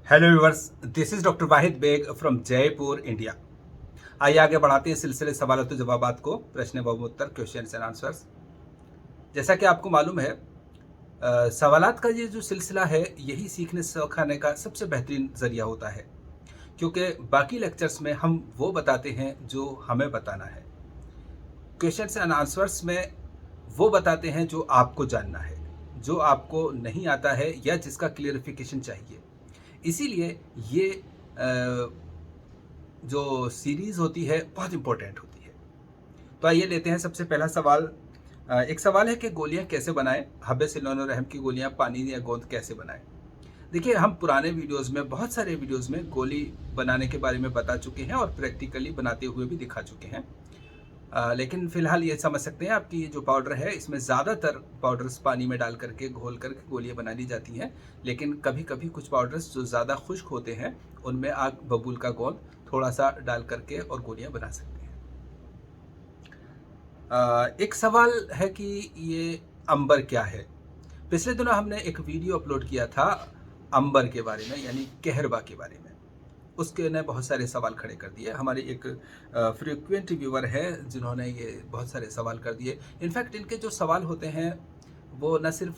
Hello viewers, this is doctor Wahid Baig from Jaipur India. आइए आगे बढ़ाते हैं सिलसिले सवालों तो जवाबात को, प्रश्न व उत्तर, क्वेश्चन एंड आंसर्स। जैसा कि आपको मालूम है, सवालात का ये जो सिलसिला है यही सीखने सिखाने का सबसे बेहतरीन जरिया होता है, क्योंकि बाकी लेक्चर्स में हम वो बताते हैं जो हमें बताना है, क्वेश्चन एंड आंसर्स में वो बताते हैं जो आपको जानना है, जो आपको नहीं आता है या जिसका क्लियरिफिकेशन चाहिए। इसीलिए ये जो सीरीज़ होती है बहुत इम्पोर्टेंट होती है। तो आइए लेते हैं सबसे पहला सवाल। एक सवाल है कि गोलियां कैसे बनाएं, हब्बे सिलोन और रहम की गोलियां पानी या गोंद कैसे बनाएं। देखिए, हम पुराने वीडियोस में, बहुत सारे वीडियोस में गोली बनाने के बारे में बता चुके हैं और प्रैक्टिकली बनाते हुए भी दिखा चुके हैं। लेकिन फ़िलहाल ये समझ सकते हैं आपकी ये जो पाउडर है, इसमें ज़्यादातर पाउडर्स पानी में डाल करके घोल करके गोलियाँ बना ली जाती हैं। लेकिन कभी कभी कुछ पाउडर्स जो ज़्यादा खुश्क होते हैं, उनमें आप बबूल का गोंद थोड़ा सा डाल करके और गोलियाँ बना सकते हैं। एक सवाल है कि ये अंबर क्या है। पिछले दिनों हमने एक वीडियो अपलोड किया था अंबर के बारे में, यानी कहरबा के बारे में। उसके ने बहुत सारे सवाल खड़े कर दिए। हमारे एक फ्रीक्वेंट व्यूवर है जिन्होंने ये बहुत सारे सवाल कर दिए। इनफैक्ट इनके जो सवाल होते हैं वो न सिर्फ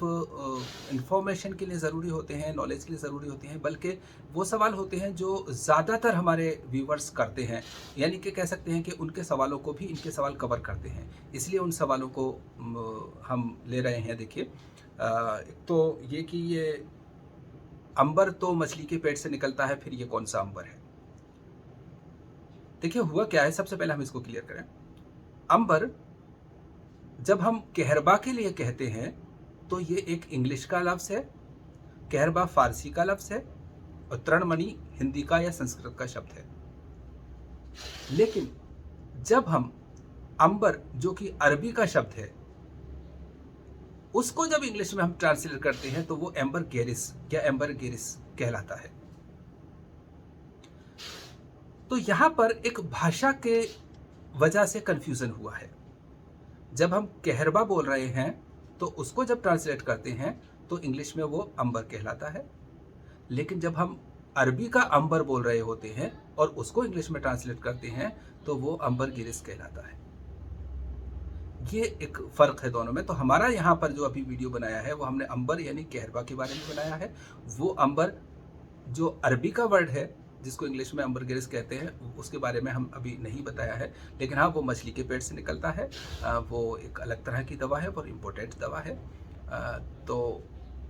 इंफॉर्मेशन के लिए ज़रूरी होते हैं, नॉलेज के लिए ज़रूरी होते हैं, बल्कि वो सवाल होते हैं जो ज़्यादातर हमारे व्यूवर्स करते हैं। यानी कि कह सकते हैं कि उनके सवालों को भी इनके सवाल कवर करते हैं, इसलिए उन सवालों को हम ले रहे हैं। देखिए, एक तो ये कि ये अंबर तो मछली के पेट से निकलता है, फिर ये कौन सा अंबर है। देखिए, हुआ क्या है, सबसे पहले हम इसको क्लियर करें। अंबर जब हम कहरबा के लिए कहते हैं तो ये एक इंग्लिश का लफ्ज़ है, कहरबा फारसी का लफ्ज़ है और तृणमणि हिंदी का या संस्कृत का शब्द है। लेकिन जब हम अंबर, जो कि अरबी का शब्द है, उसको जब इंग्लिश में हम ट्रांसलेट करते हैं तो वो एम्बर गेरिस या एम्बर गेरिस कहलाता है। तो यहां पर एक भाषा के वजह से कंफ्यूजन हुआ है। जब हम कहरबा बोल रहे हैं तो उसको जब ट्रांसलेट करते हैं तो इंग्लिश में वो अंबर कहलाता है, लेकिन जब हम अरबी का अंबर बोल रहे होते हैं और उसको इंग्लिश में ट्रांसलेट करते हैं तो वो अंबर गिरिस कहलाता है। ये एक फ़र्क है दोनों में। तो हमारा यहाँ पर जो अभी वीडियो बनाया है वो हमने अंबर यानी कहरबा के बारे में बनाया है। वो अंबर जो अरबी का वर्ड है, जिसको इंग्लिश में अंबर गिरिस कहते हैं, उसके बारे में हम अभी नहीं बताया है। लेकिन हाँ, वो मछली के पेट से निकलता है। वो एक अलग तरह की दवा है और इम्पोर्टेंट दवा है। तो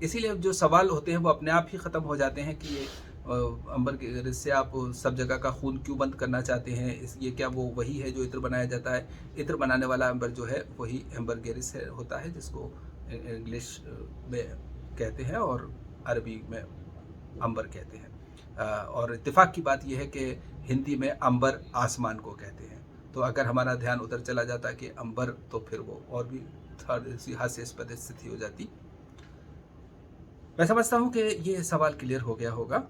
इसीलिए जो सवाल होते हैं वो अपने आप ही ख़त्म हो जाते हैं कि ये अंबर गिरिस से आप सब जगह का खून क्यों बंद करना चाहते हैं। ये क्या वो वही है जो इत्र बनाया जाता है? इत्र बनाने वाला अंबर जो है वही एम्बर गेरिस होता है, जिसको इंग्लिश में कहते हैं और अरबी में अंबर कहते हैं। और इत्तेफाक की बात यह है कि हिंदी में अंबर आसमान को कहते हैं। तो अगर हमारा ध्यान उधर चला जाता कि अंबर, तो फिर वो और भी थोड़ी सी हास्यास्पद स्थिति हो जाती। मैं समझता हूँ कि ये सवाल क्लियर हो गया होगा।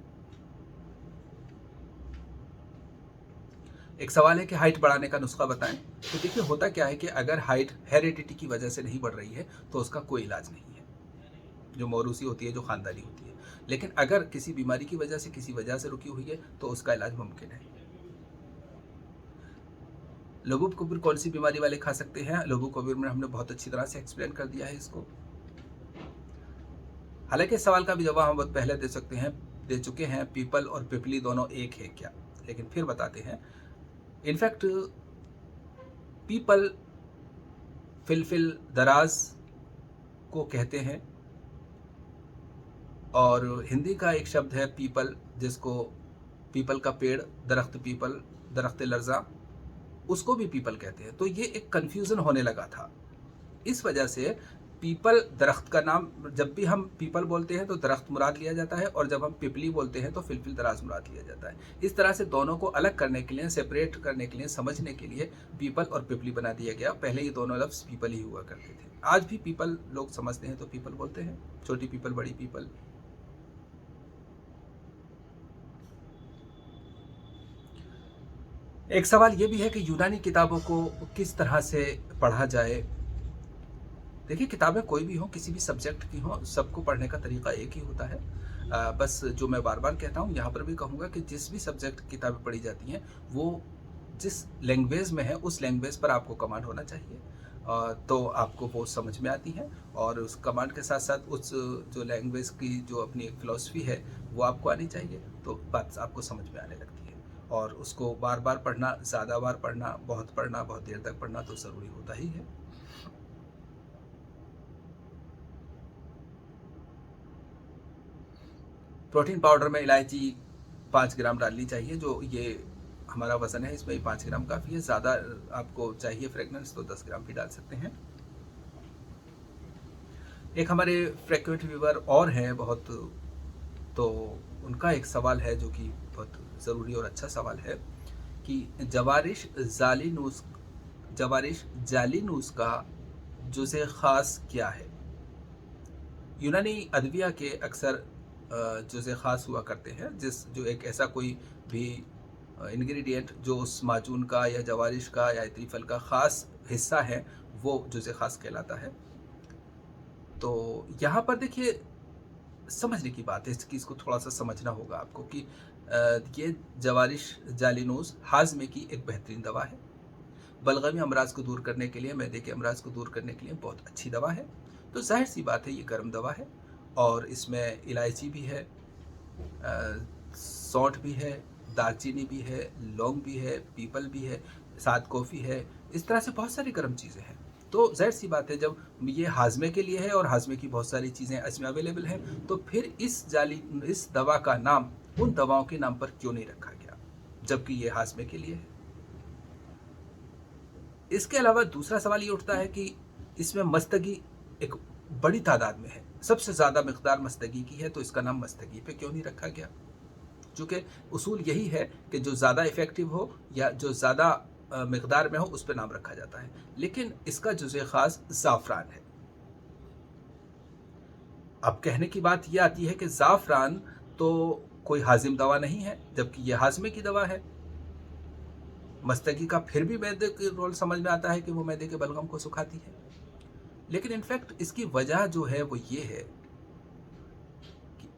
एक सवाल है कि हाइट बढ़ाने का नुस्खा बताएं। तो देखिए, होता क्या है कि अगर हाइट हेरिडिटी की वजह से नहीं बढ़ रही है तो उसका कोई इलाज नहीं है, जो मौरूसी होती है, जो ख़ानदानी होती है। लेकिन अगर किसी बीमारी की वजह से, किसी वजह से रुकी हुई है तो उसका इलाज मुमकिन है। लबूब कबीर कौन सी बीमारी वाले खा सकते हैं? लबूब कबीर में हमने बहुत अच्छी तरह से एक्सप्लेन कर दिया है इसको। हालांकि इस सवाल का भी जवाब हम बहुत पहले दे चुके हैं। पीपल और पिपली दोनों एक है क्या? लेकिन फिर बताते हैं। इनफैक्ट पीपल फिलफिल दराज को कहते हैं और हिंदी का एक शब्द है पीपल, जिसको पीपल का पेड़, दरख्त पीपल, दरख्त लर्जा, उसको भी पीपल कहते हैं। तो ये एक कन्फ्यूज़न होने लगा था। इस वजह से पीपल दरख्त का नाम, जब भी हम पीपल बोलते हैं तो दरख्त मुराद लिया जाता है, और जब हम पिपली बोलते हैं तो फिलफिल दराज मुराद लिया जाता है। इस तरह से दोनों को अलग करने के लिए, सेपरेट करने के लिए, समझने के लिए पीपल और पिपली बना दिया गया। पहले ये दोनों लफ्ज़ पीपल ही हुआ करते थे। आज भी पीपल लोग समझते हैं तो पीपल बोलते हैं, छोटी पीपल, बड़ी पीपल। एक सवाल ये भी है कि यूनानी किताबों को किस तरह से पढ़ा जाए। देखिए, किताबें कोई भी हो, किसी भी सब्जेक्ट की हो, सबको पढ़ने का तरीका एक ही होता है। बस जो मैं बार बार कहता हूँ, यहाँ पर भी कहूँगा कि जिस भी सब्जेक्ट किताबें पढ़ी जाती हैं वो जिस लैंग्वेज में है उस लैंग्वेज पर आपको कमांड होना चाहिए, तो आपको वो समझ में आती है। और उस कमांड के साथ साथ उस जो लैंग्वेज की जो अपनी एक फ़िलॉसफ़ी है वो आपको आनी चाहिए, तो बात आपको समझ में आने लगती है। और उसको बार बार पढ़ना, ज़्यादा बार पढ़ना, बहुत देर तक पढ़ना तो ज़रूरी होता ही है। प्रोटीन पाउडर में इलायची 5 ग्राम डालनी चाहिए, जो ये हमारा वज़न है इसमें 5 ग्राम काफ़ी है। ज़्यादा आपको चाहिए फ्रेगनेंस तो 10 ग्राम भी डाल सकते हैं। एक हमारे फ्रिक्वेंट व्यूअर और हैं बहुत, तो उनका एक सवाल है जो कि बहुत ज़रूरी और अच्छा सवाल है कि जवारिश जालिनूस का जुज़े ख़ास क्या है। यूनानी अदविया के अक्सर जुज़े ख़ास हुआ करते हैं, जो एक ऐसा कोई भी इंग्रेडिएंट जो उस माजून का या जवारिश का या इतनी फल का ख़ास हिस्सा है वो जुज़े ख़ास कहलाता है। तो यहाँ पर देखिए समझने की बात है, इस चीज़ को थोड़ा सा समझना होगा आपको कि ये जवारिश जालिनोस हाजमे की एक बेहतरीन दवा है। बलगमी अमराज को दूर करने के लिए, मैदे के अमराज को दूर करने के लिए बहुत अच्छी दवा है। तो जाहिर सी बात है ये गर्म दवा है और इसमें इलायची भी है, सौंठ भी है, दालचीनी भी है, लौंग भी है, पीपल भी है, साथ कॉफ़ी है, इस तरह से बहुत सारी गर्म चीज़ें हैं। तो ज़ाहिर सी बात है जब ये हाजमे के लिए है और हाजमे की बहुत सारी चीज़ें इसमें अवेलेबल हैं, तो फिर इस दवा का नाम उन दवाओं के नाम पर क्यों नहीं रखा गया, जबकि ये हाजमे के लिए है। इसके अलावा दूसरा सवाल ये उठता है कि इसमें मस्तगी एक बड़ी तादाद में है, सबसे ज़्यादा मिकदार मस्तगी की है, तो इसका नाम मस्तगी पे क्यों नहीं रखा गया। चूँकि उसूल यही है कि जो ज़्यादा इफ़ेक्टिव हो या जो ज़्यादा मिकदार में हो उस पर नाम रखा जाता है। लेकिन इसका जुज़े ख़ास ज़ाफ़रान है। अब कहने की बात ये आती है कि ज़ाफ़रान तो कोई हाज़िम दवा नहीं है, जबकि ये हाज़मे की दवा है। मस्तगी का फिर भी मैदे के रोल समझ में आता है कि वो मैदे के बलगम को सुखाती है। लेकिन इनफैक्ट इसकी वजह जो है वो ये है कि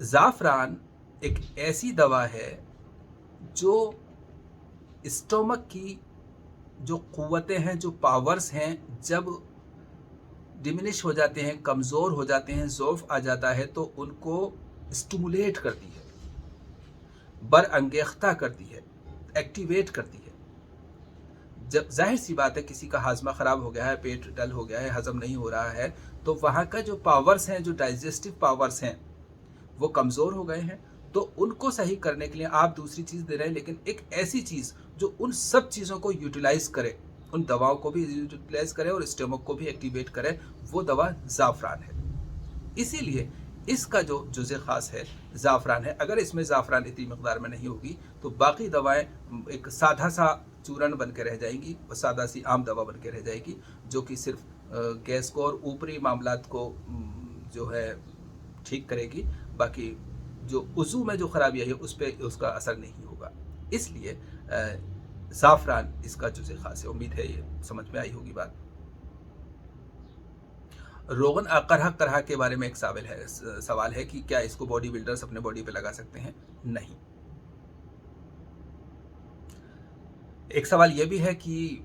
ज़ाफ़रान एक ऐसी दवा है जो स्टोमक की जो क़ुव्वतें हैं, जो पावर्स हैं, जब डिमिनिश हो जाते हैं, कमज़ोर हो जाते हैं, ज़ौफ़ आ जाता है, तो उनको स्टिमुलेट करती है, बरअंगेख्ता करती है, एक्टिवेट करती है। जब ज़ाहिर सी बात है किसी का हाजमा ख़राब हो गया है, पेट डल हो गया है, हज़म नहीं हो रहा है, तो वहाँ का जो पावर्स हैं, जो डाइजेस्टिव पावर्स हैं, वो कमज़ोर हो गए हैं। तो उनको सही करने के लिए आप दूसरी चीज़ दे रहे हैं, लेकिन एक ऐसी चीज़ जो उन सब चीज़ों को यूटिलाइज़ करे, उन दवाओं को भी यूटिलाइज़ करे और स्टमक को भी एक्टिवेट करे, वो दवा ज़ाफ़रान है। इसीलिए इसका जो जुज़े ख़ास है ज़ाफ़रान है। अगर इसमें ज़ाफ़रान इतनी मकदार में नहीं होगी तो बाकी दवाएं एक साधा सा चूर्ण बन के रह जाएंगी और सादा सी आम दवा बन के रह जाएगी, जो कि सिर्फ गैस को और ऊपरी मामलात को जो है ठीक करेगी। बाकी जो उज़ू में जो ख़राबियाँ है उस पर उसका असर नहीं होगा। इसलिए ज़ाफ़रान इसका जुज़े ख़ास है। उम्मीद है ये समझ में आई होगी बात। रोगन करहा के बारे में एक सवाल है कि क्या इसको बॉडी बिल्डर्स अपने बॉडी पे लगा सकते हैं? नहीं। एक सवाल ये भी है कि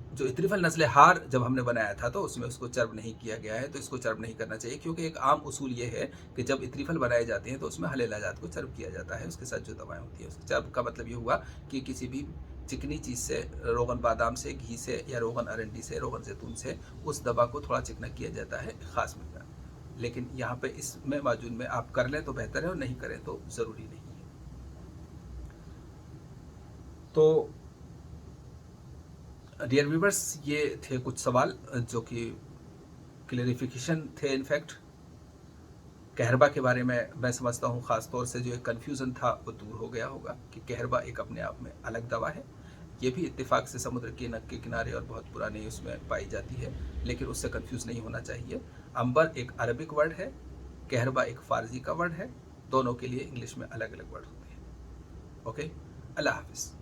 जो इत्रिफल नस्ल हार जब हमने बनाया था तो उसमें उसको चर्ब नहीं किया गया है, तो इसको चर्ब नहीं करना चाहिए, क्योंकि एक आम उसूल ये है कि जब इत्रिफल बनाए जाते हैं तो उसमें हलेला जात को चर्ब किया जाता है, उसके साथ जो दवाएं होती है। उसके चर्ब का मतलब ये हुआ कि किसी भी चिकनी चीज़ से, रोगन बादाम से, घी से या रोगन अरंडी से, रोगन जैतून से उस दवा को थोड़ा चिकना किया जाता है, ख़ास मिकदार। लेकिन यहाँ पे इसमें माजून में आप कर लें तो बेहतर है और नहीं करें तो ज़रूरी नहीं है। तो डियर व्यूवर्स, ये थे कुछ सवाल जो कि क्लेरिफिकेशन थे। इनफैक्ट कहरबा के बारे में मैं समझता हूँ ख़ास तौर से जो एक कन्फ्यूज़न था वो दूर हो गया होगा कि कहरबा एक अपने आप में अलग दवा है। ये भी इत्तेफाक से समुद्र के नक के किनारे और बहुत पुराने उसमें पाई जाती है, लेकिन उससे कंफ्यूज नहीं होना चाहिए। अंबर एक अरबिक वर्ड है, कहरबा एक फ़ारसी का वर्ड है, दोनों के लिए इंग्लिश में अलग अलग वर्ड होते हैं। ओके, अल्लाह हाफिज़।